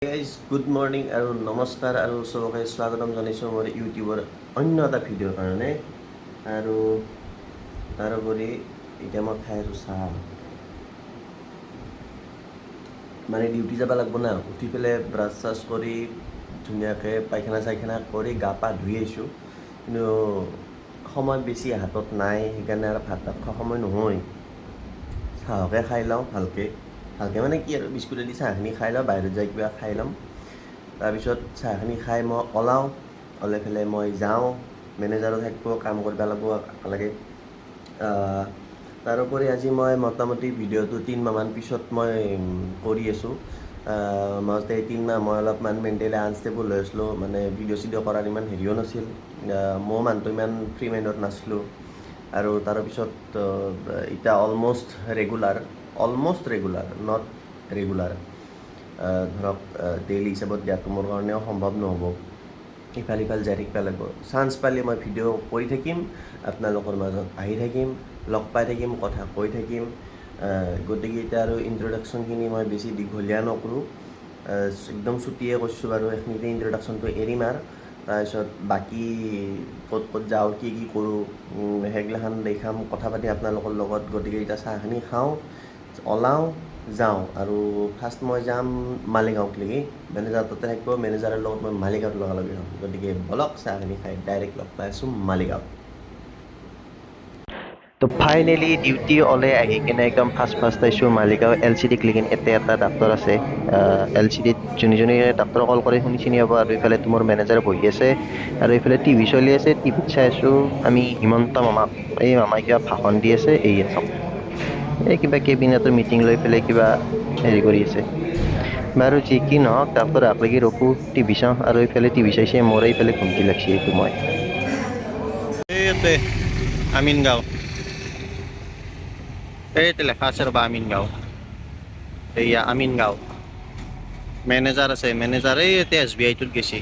Guys good morning আৰু নমস্কাৰ আৰু চবকে স্বাগতম জনাইছোঁ মোৰ ইউটিউবৰ অন্য এটা ভিডিঅ'ৰ কাৰণে। আৰু তাৰোপৰি এতিয়া মই খাই আছোঁ চাহ। মানে ডিউটি যাব লাগিব না, উঠি পেলাই ব্ৰাছ চাছ কৰি ধুনীয়াকৈ পাইখানা চাইখানা কৰি গা পা ধুই আহিছোঁ। কিন্তু সময় বেছি হাতত নাই, সেইকাৰণে আৰু ভাত খোৱা সময় নহয়। চাহকে খাই লওঁ ভালকৈ মানে কি আৰু বিস্কুটেদি চাহখিনি খাই লওঁ, বাহিৰত যাই কিবা খাই ল'ম। তাৰপিছত চাহখিনি খাই মই ওলাই পেলাই মই যাওঁ, মেনেজাৰো থাকিব, কাম কৰিব লাগে। তাৰোপৰি আজি মই মোটামুটি ভিডিঅ'টো 3 মাহমান পিছত মই কৰি আছোঁ। মাজতে 3 মাহ মই অলপমান মেণ্টেলি আনষ্টেবল হৈ আছিলোঁ, মানে ভিডিঅ' চিডিঅ' কৰাৰ ইমান হেৰিও নাছিল। ময়ো মানুহটো ইমান ফ্ৰী মাইণ্ডত নাছিলোঁ। আৰু তাৰপিছত এতিয়া অলমষ্ট ৰেগুলাৰ নট ৰেগুলাৰ ধৰক ডেইলি হিচাপত দিয়াটো মোৰ কাৰণেও সম্ভৱ নহ'ব। ইফাল যাই থাকিব লাগিব। চান্স পালে মই ভিডিঅ' কৰি থাকিম, আপোনালোকৰ মাজত আহি থাকিম, লগ পাই থাকিম, কথা কৈ থাকিম। গতিকে এতিয়া আৰু ইন্ট্ৰডাকশ্যনখিনি মই বেছি দীঘলীয়া নকৰোঁ, একদম চুটিয়ে কৈছোঁ বাৰু। এইখিনিতে ইন্ট্ৰডাকশ্যনটো এৰিম আৰু তাৰপিছত বাকী ক'ত যাওঁ, কি কৰোঁ, সেইগিলাখান দেখাম, কথা পাতি আপোনালোকৰ লগত। গতিকে এতিয়া চাহখিনি খাওঁ, ওলাওঁ, যাওঁ। আৰু ফাৰ্ষ্ট মই যাম মালিগাঁৱক লৈকে। মেনেজাৰ তাতে থাকিব, মেনেজাৰৰ লগত মই মালিগাঁৱত লগালগি হ'ম। গতিকে বলক চাহখিনি খাই ডাইৰেক্ট লগ পাই আছোঁ মালিগাঁৱত। তো ফাইনেলি ডিউটি ওলাই আহি কিনে একদম ফাৰ্ষ্ট আহিছোঁ মালিগাঁও LCD ক্লিনিক। এটা ডাক্তৰ আছে, LCDত যোনে ডাক্তৰ কল কৰি শুনি চিনি পাব। আৰু এইফালে তোমাৰ মেনেজাৰ বহি আছে, আৰু এইফালে টিভি চলি আছে। টিভিত চাই আছোঁ আমি হিমন্ত মামাক। এই মামাই কিবা ভাষণ দি আছে, চাওক। এই কিবা কেবিনেটৰ মিটিং লৈ পেলাই কিবা হেৰি কৰি আছে। বাৰু যি কি নহওক, ডাক্তৰ আগলৈকে ৰখোঁ, টিভি চাওঁ। আৰু এইফালে টিভি চাইছে, মোৰ এইফালে ঘুমটি লাগছে। এইটো মই এইয়াতে আমিনগাঁও, এইটো লেখা আছে ৰ'বা, আমিনগাঁও। এইয়া আমিনগাঁও। মেনেজাৰ আছে, মেনেজাৰ এই SBI টোত গৈছে।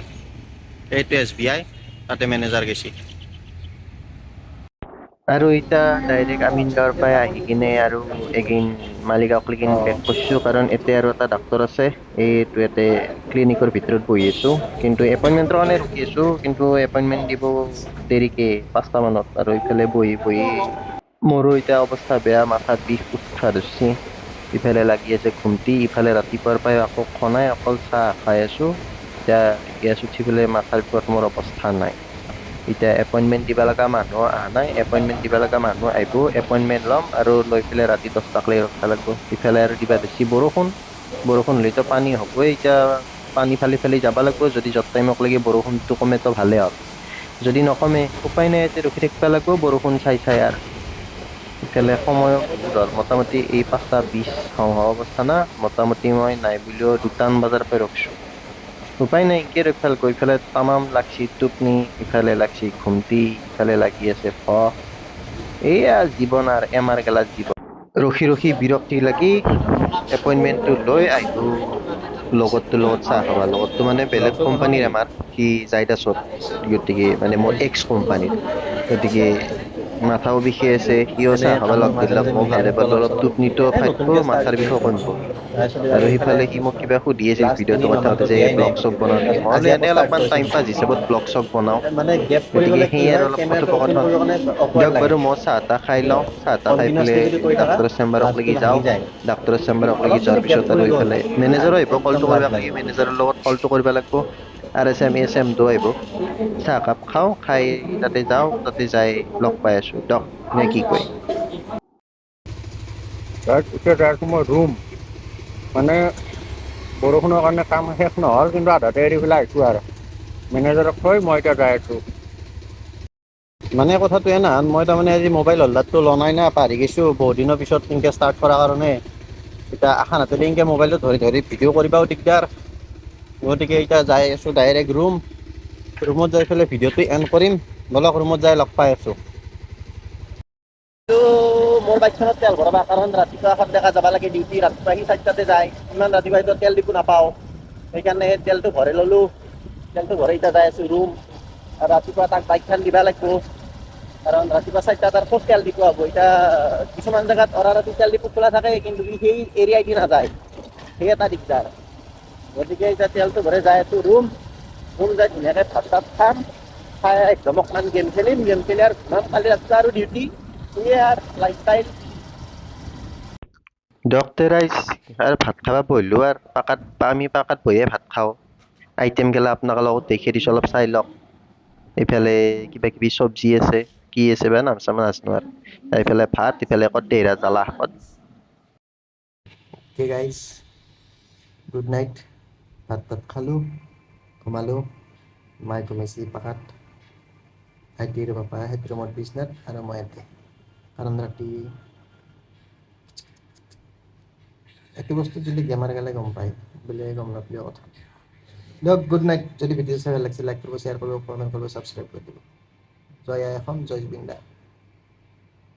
এইটো SBI, তাতে মেনেজাৰ গৈছে। আৰু এতিয়া ডাইৰেক্ট আমিনগাঁৱৰ পৰা আহি কিনে আৰু এগেইন মালিগাঁৱক লৈকে বেক কৰিছোঁ, কাৰণ এতিয়া আৰু এটা ডাক্তৰ আছে। এইটো ইয়াতে ক্লিনিকৰ ভিতৰত বহি আছোঁ, কিন্তু এপইণ্টমেণ্টৰ কাৰণে ৰখি আছোঁ। কিন্তু এপইণ্টমেণ্ট দিব দেৰিকে, 5টা মানত। আৰু ইফালে বহি মোৰো এতিয়া অৱস্থা বেয়া, মাথাত বিষ উঠবা ধৰছি। ইফালে লাগি আছে ঘুমটি, ইফালে ৰাতিপুৱাৰ পৰাই আকৌ খনাই, অকল চাহ খাই আছোঁ। এতিয়া গেছ উঠি পেলাই মাথাৰ বিষত মোৰ অৱস্থা নাই। এতিয়া এপইণ্টমেণ্ট দিব লগা মানুহ অহা নাই, এপইণ্টমেণ্ট দিব লগা মানুহ আহিব, এপইণ্টমেণ্ট ল'ম আৰু লৈ পেলাই ৰাতি 10টাক লৈকে ৰখিব লাগিব। ইফালে আৰু দিবা ধৰছি বৰষুণ হ'লেতো পানী হ'বই। এতিয়া পানী ফালি যাব লাগিব। যদি য'ত টাইমক লাগি বৰষুণটো কমেতো ভালে হ'ল, যদি নকমে উপায় নাই, ইয়াতে ৰখি থাকিব লাগিব বৰষুণ চাই আৰু। ইফালে সময়ো বহুত হ'ল, মোটামুটি এই 5:20 হওঁ অৱস্থা না। মোটামুটি মই নাই বুলিও 2টামান বজাৰ পৰা ৰখিছোঁ। উপায় নাই, এনকে ৰখিব লাগিব। ইফালে তামাম লাগছি টোপনি, ইফালে লাগছি ঘুমটি, ইফালে লাগি আছে ভোক। এইয়া জীৱন আৰু এমাৰ গেলা জীৱন। ৰখি বিৰক্তি লাগি এপইণ্টমেণ্টটো লৈ আহিলোঁ লগৰটোৰ লগত চাহ খাবা। লগৰটো মানে বেলেগ কোম্পানীৰ আমাৰ, সি জাইদাছত। গতিকে মানে মোৰ এক্স কোম্পানীৰ। গতিকে মাথাও বিষাই আছে, সিও চাহ খাব লগ ধৰিলাক। মই ভালে পালোঁ, অলপ টোপনিটো ফাটিব, মাথাৰ বিষও কমিব। আৰু সিফালে সি মোক কিবা সুধি আছিল ভিডিঅ'টো কথা যে ব্লগ চগ বনাওঁ নেকি। মই বোলো এনেই অলপমান টাইম পাছ হিচাপত ব্লগ চগ বনাওঁ। গতিকে সেয়ে আৰু অলপ কথোপকথন। দিয়ক বাৰু, মই চাহ তাহ খাই লওঁ। চাহ তাহ খাই পেলাই ডাক্তৰৰ চেম্বাৰক লৈকে যাওঁ। ডাক্তৰৰ চেম্বাৰক লৈকে যোৱাৰ পিছত আৰু এইফালে মেনেজাৰো আহিব, কলটো কৰিব লাগে। মেনেজাৰৰ লগত কলটো কৰিব লাগিব। RSM ASM টো আহিব। চাহ কাপ খাওঁ, খাই তাতে যাওঁ, তাতে যাই লগ পাই আছোঁ দিয়ক, নে কি কয়? এতিয়া যাই আছোঁ মই ৰুম। মানে বৰষুণৰ কাৰণে কাম শেষ নহ'ল, কিন্তু আধাতে এৰি পেলাই আহিছোঁ আৰু। মেনেজাৰক থৈ মই এতিয়া যাই আছোঁ। মানে কথাটো এনাহান, মই তাৰমানে আজি মোবাইল হল্ডাৰটো লনাই না, পাহৰি গৈছোঁ বহুত দিনৰ পিছত সেনকে ষ্টাৰ্ট কৰাৰ কাৰণে। এতিয়া আখান হাতেদি এনকে মোবাইলটো ধৰি ভিডিঅ' কৰিবাও দিগদাৰ। গতিকে এতিয়া যাই আছোঁ ডাইৰেক্ট ৰুম। ৰুমত যাই পেলাই ভিডিঅ'টো এণ্ড কৰিম। বলক ৰুমত যাই লগ পাই আছোঁ। মোৰ বাইকখনত তেল ভৰাবা, কাৰণ ৰাতিপুৱা সন্ধিয়া যাব লাগে ডিউটি। ৰাতিপুৱা সি 4টাতে যায়, ইমান ৰাতিপুৱা তেল ডিপু নাপাওঁ। সেইকাৰণে তেলটো ভৰাই ল'লোঁ। তেলটো ভৰাই এতিয়া যাই আছোঁ ৰুম। আৰু ৰাতিপুৱা তাক বাইকখন দিবা লাগিব, কাৰণ ৰাতিপুৱা 4টাত আৰু ক'ত তেল ডিপু হ'ব। এতিয়া কিছুমান জেগাত অৰা ৰাতি তেল ডিপু খোলা থাকে, কিন্তু সেই এৰিয়াই দি নাযায়। সেই এটা দিগদাৰ। গতিকে এতিয়া তেলটো ভৰাই যাই আছোঁ ৰুম যাই ধুনীয়াকৈ ভাত চাত খাম, খাই একদম অকণমান গেম খেলি আৰু ঘৰত কালি ৰাতিপুৱা আৰু ডিউটি, সেয়ে আৰু লাইফষ্টাইল। ডক্টৰ আইচ আৰু ভাত খাব বহিলোঁ আৰু আমি পাকাত বহিয়ে ভাত খাওঁ। আইটেম গেলা আপোনালোকৰ লগত দেখি দিছোঁ, অলপ চাই লওক। এইফালে কিবা কিবি চব্জি আছে, কি আছে বা নাম চাম নাজনো আৰু এইফালে ভাত, ইফালে কৰ্দেইৰা জ্বালা শাকত। Okay guys, good night. ভাত তাত খালোঁ, ঘুমালোঁ। মায়ে ঘুমাইছে পাকাত, ভাইটি আৰু পাপা সেইটো ৰুমত বিচনাত, আৰু মই ইয়াতে। কাৰণ ৰাতি এইটো বস্তু যদি গেমাৰ গেলে গম পায়, বোলে গম নাপালেও কথা। দিয়ক গুড নাইট। যদি ভিডিঅ চাই ভাল লাগিছে লাইক কৰিব, শ্বেয়াৰ কৰিব, কমেণ্ট কৰিব, ছাবস্ক্ৰাইব কৰি দিব। জয় আই অসম, জয় জুবিন দা।